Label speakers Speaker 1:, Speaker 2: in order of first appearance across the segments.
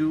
Speaker 1: 2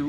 Speaker 1: 2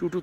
Speaker 1: 2 to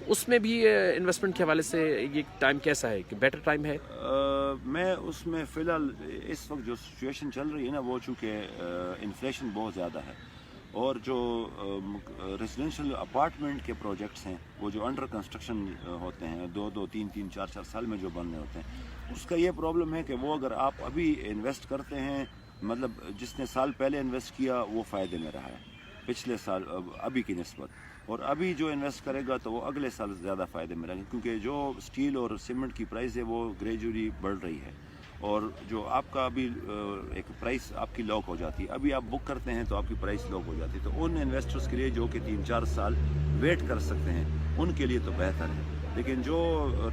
Speaker 1: تو اس میں بھی انویسٹمنٹ کے حوالے سے یہ ٹائم کیسا ہے کہ بیٹر ٹائم ہے؟
Speaker 2: میں اس میں فی الحال اس وقت جو سچویشن چل رہی ہے نا وہ چونکہ انفلیشن بہت زیادہ ہے اور جو ریزیڈینشیل اپارٹمنٹ کے پروجیکٹس ہیں وہ جو انڈر کنسٹرکشن ہوتے ہیں 2-3-4 سال میں جو بننے ہوتے ہیں اس کا یہ پرابلم ہے کہ وہ اگر آپ ابھی انویسٹ کرتے ہیں مطلب جس نے سال پہلے انویسٹ کیا وہ فائدے میں رہا ہے پچھلے سال ابھی کی نسبت، اور ابھی جو انویسٹ کرے گا تو وہ اگلے سال زیادہ فائدے میں رہے گا کیونکہ جو اسٹیل اور سیمنٹ کی پرائز ہے وہ گریجولی بڑھ رہی ہے اور جو آپ کا ابھی ایک پرائس آپ کی لاک ہو جاتی ہے، ابھی آپ بک کرتے ہیں تو آپ کی پرائس لاک ہو جاتی ہے، تو ان انویسٹرز کے لیے جو کہ 3-4 سال ویٹ کر سکتے ہیں ان کے لیے تو بہتر ہے، لیکن جو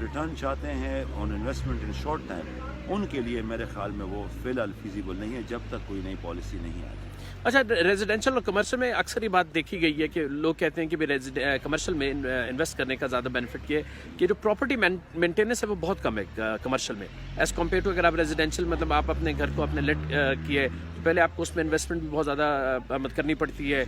Speaker 2: ریٹرن چاہتے ہیں on investment in short time ان کے لیے میرے خیال میں وہ فی الحال فیزیبل نہیں ہے جب تک کوئی نئی پالیسی نہیں آتی۔
Speaker 1: اچھا، ریزیڈینشیل اور کمرشل میں اکثر یہ بات دیکھی گئی ہے کہ لوگ کہتے ہیں کہ کمرشل میں انویسٹ کرنے کا زیادہ بینیفٹ یہ ہے کہ جو پراپرٹی مینٹیننس ہے وہ بہت کم ہے کمرشل میں ایز کمپیئر ٹو اگر آپ ریزیڈینشیل مطلب آپ اپنے گھر کو اپنے لیٹ کیے تو پہلے آپ کو اس میں انویسٹمنٹ بھی بہت زیادہ کرنی پڑتی ہے،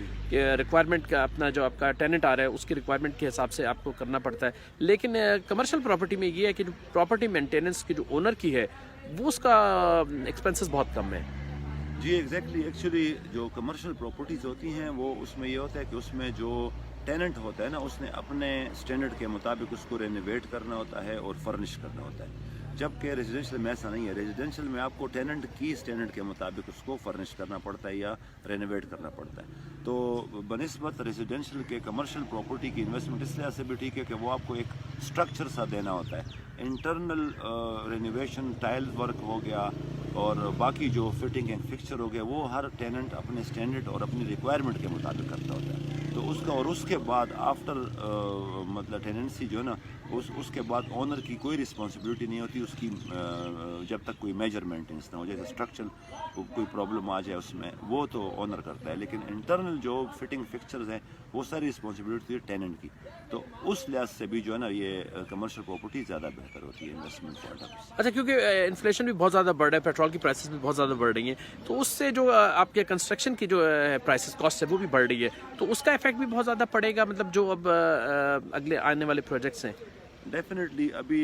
Speaker 1: ریکوائرمنٹ کا اپنا جو آپ کا ٹیننٹ آ رہا ہے اس کی ریکوائرمنٹ کے حساب سے آپ کو کرنا پڑتا ہے، لیکن کمرشل پراپرٹی میں یہ ہے کہ جو پراپرٹی مینٹیننس کی جو اونر کی ہے وہ اس کا ایکسپینسز بہت کم ہے۔
Speaker 2: جی ایکچولی جو کمرشل پراپرٹیز ہوتی ہیں وہ اس میں یہ ہوتا ہے کہ اس میں جو ٹیننٹ ہوتا ہے نا اس نے اپنے سٹینڈرڈ کے مطابق اس کو رینویٹ کرنا ہوتا ہے اور فرنش کرنا ہوتا ہے، جبکہ ریزیڈینشیل میں ایسا نہیں ہے۔ ریزیڈینشیل میں آپ کو ٹیننٹ کی سٹینڈرڈ کے مطابق اس کو فرنش کرنا پڑتا ہے یا رینویٹ کرنا پڑتا ہے، تو بنسبت ریزیڈینشیل کے کمرشل پراپرٹی کی انویسٹمنٹ اس لحاظ سے بھی ٹھیک ہے کہ وہ آپ کو ایک سٹرکچر سا دینا ہوتا ہے، انٹرنل رینویشن ٹائل ورک ہو گیا اور باقی جو فٹنگ اینڈ فکسچر ہو گیا وہ ہر ٹیننٹ اپنے سٹینڈرڈ اور اپنی ریکوائرمنٹ کے مطابق کرتا ہوتا ہے، تو اس کا اور اس کے بعد آفٹر مطلب ٹیننسی جو ہے نا اس کے بعد اونر کی کوئی رسپانسبلٹی نہیں ہوتی اس کی جب تک کوئی میجر مینٹیننس نہ ہو، جیسے اسٹرکچر کوئی پرابلم آ جائے اس میں وہ تو اونر کرتا ہے، لیکن انٹرنل جو فٹنگ فکسچرز ہیں وہ ساری رسپانسبلٹی ہے ٹیننٹ کی، تو اس لحاظ سے بھی جو ہے نا یہ کمرشل پراپرٹی زیادہ بہتر ہوتی ہے انویسٹمنٹ پوائنٹ آف ویو سے۔
Speaker 1: اچھا، کیونکہ انفلیشن بھی بہت زیادہ بڑھ رہا ہے، پیٹرول کی پرائسز بھی بہت زیادہ بڑھ رہی ہیں، تو اس سے جو آپ کے کنسٹرکشن کی جو پرائسز کاسٹ ہے وہ بھی بڑھ رہی ہے، تو اس کا افیکٹ بھی بہت زیادہ پڑے گا مطلب جو اب اگلے آنے والے پروجیکٹس ہیں۔
Speaker 2: ڈیفینیٹلی ابھی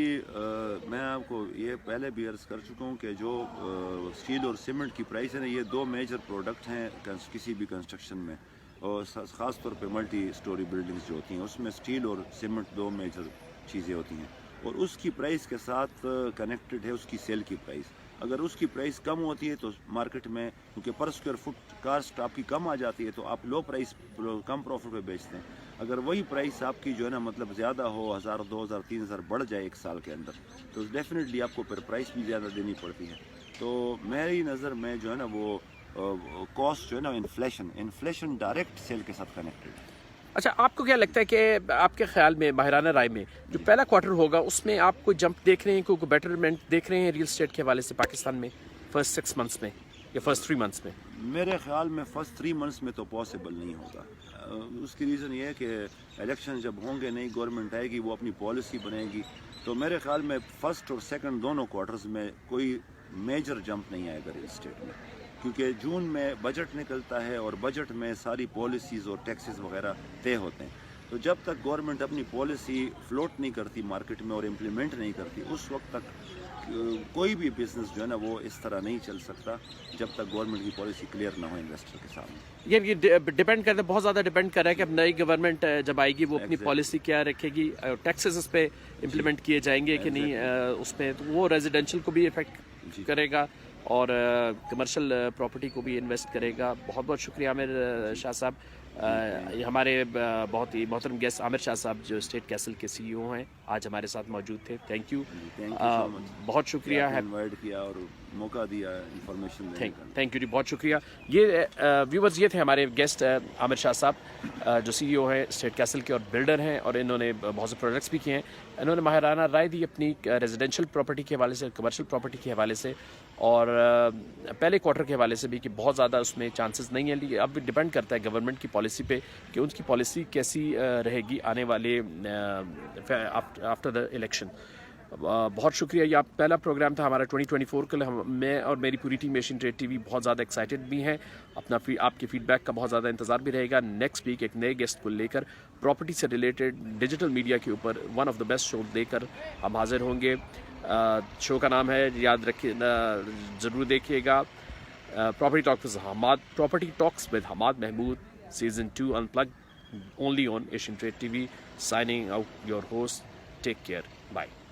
Speaker 2: میں آپ کو یہ پہلے بھی عرض کر چکا ہوں کہ جو اسٹیل اور سیمنٹ کی پرائس ہے نا یہ دو میجر پروڈکٹ ہیں کسی بھی کنسٹرکشن میں، اور خاص طور پہ ملٹی سٹوری بلڈنگز جو ہوتی ہیں اس میں اسٹیل اور سیمنٹ دو میجر چیزیں ہوتی ہیں، اور اس کی پرائس کے ساتھ کنیکٹڈ ہے اس کی سیل کی پرائس۔ اگر اس کی پرائس کم ہوتی ہے تو مارکیٹ میں کیونکہ پر اسکوائر فٹ کاسٹ آپ کی کم آ جاتی ہے تو آپ لو پرائس کم پروفٹ پہ بیچتے ہیں، اگر وہی پرائس آپ کی جو ہے نا مطلب زیادہ ہو 1000 2000 3000 بڑھ جائے ایک سال کے اندر تو ڈیفینیٹلی آپ کو پھر پرائس بھی زیادہ دینی پڑتی ہے، تو میری نظر میں جو ہے نا وہ کاسٹ جو ہے نا انفلیشن ڈائریکٹ سیل کے ساتھ کنیکٹڈ ہے۔
Speaker 1: اچھا، آپ کو کیا لگتا ہے کہ آپ کے خیال میں ماہرانہ رائے میں جو پہلا کوارٹر ہوگا اس میں آپ کو جمپ دیکھ رہے ہیں، کوئی بیٹرمنٹ دیکھ رہے ہیں ریل اسٹیٹ کے حوالے سے پاکستان میں فرسٹ 6 منتھس میں یا فرسٹ 3 منتھس میں؟
Speaker 2: میرے خیال میں فرسٹ 3 منتھس میں تو پاسبل نہیں ہوگا، اس کی ریزن یہ ہے کہ الیکشن جب ہوں گے نئی گورنمنٹ آئے گی وہ اپنی پالیسی بنے گی، تو میرے خیال میں فرسٹ اور سیکنڈ دونوں کوارٹرز میں کوئی میجر جمپ نہیں آئے گا ریل اسٹیٹ میں، کیونکہ جون میں بجٹ نکلتا ہے اور بجٹ میں ساری پالیسیز اور ٹیکسز وغیرہ طے ہوتے ہیں، تو جب تک گورنمنٹ اپنی پالیسی فلوٹ نہیں کرتی مارکیٹ میں اور امپلیمنٹ نہیں کرتی اس وقت تک کوئی بھی بزنس جو ہے نا وہ اس طرح نہیں چل سکتا جب تک گورنمنٹ کی پالیسی کلیئر نہ ہو انویسٹر کے سامنے۔
Speaker 1: یہ ڈیپینڈ کرتا ہے، بہت زیادہ ڈیپینڈ کر رہا ہے کہ اب نئی گورنمنٹ جب آئے گی وہ اپنی پالیسی کیا رکھے گی، ٹیکسز اس پہ امپلیمنٹ کیے جائیں گے کہ نہیں اس پہ، تو وہ ریزیڈینشیل کو بھی افیکٹ کرے گا اور کمرشل پراپرٹی کو بھی انویسٹ کرے گا۔ بہت بہت شکریہ عامر شاہ صاحب، ہمارے بہت ہی محترم گیسٹ عامر شاہ صاحب جو اسٹیٹ کیسل کے سی ای او ہیں آج ہمارے ساتھ موجود تھے، تھینک یو، بہت شکریہ،
Speaker 2: انوائٹ کیا اور موقع دیا انفارمیشن دینے کا،
Speaker 1: تھینک یو جی، بہت شکریہ۔ یہ ویورز یہ تھے ہمارے گیسٹ عامر شاہ صاحب جو سی ای او ہیں اسٹیٹ کیسل کے اور بلڈر ہیں، اور انہوں نے بہت سے پروجیکٹس بھی کیے ہیں، انہوں نے ماہرانہ رائے دی اپنی ریزیڈینشیل پراپرٹی کے حوالے سے، کمرشل پراپرٹی کے حوالے سے، اور پہلے کوارٹر کے حوالے سے بھی کہ بہت زیادہ اس میں چانسز نہیں ہیں، لیکن اب بھی ڈیپینڈ کرتا ہے گورنمنٹ کی پالیسی پہ کہ ان کی پالیسی کیسی رہے گی آنے والے آفٹر دا الیکشن۔ بہت شکریہ. یہ آپ پہلا پروگرام تھا ہمارا 2024 کے لیے. میں اور میری پوری team Asian trade T V بہت زیادہ ایکسائٹیڈ بھی ہیں. آپ کے فیڈ بیک کا بہت زیادہ انتظار بھی رہے گا. نیکسٹ ویک ایک نئے گیسٹ کو لے کر پراپرٹی سے ریلیٹڈ ڈیجیٹل میڈیا کے اوپر one of the best show دے کر ہم حاضر ہوں گے. شو کا نام ہے, یاد رکھیے, ضرور دیکھیے گا, property talks with Hammad Mahmood season 2 Unplugged, only on Asian Trade TV. Signing out, your host. Take care. Bye.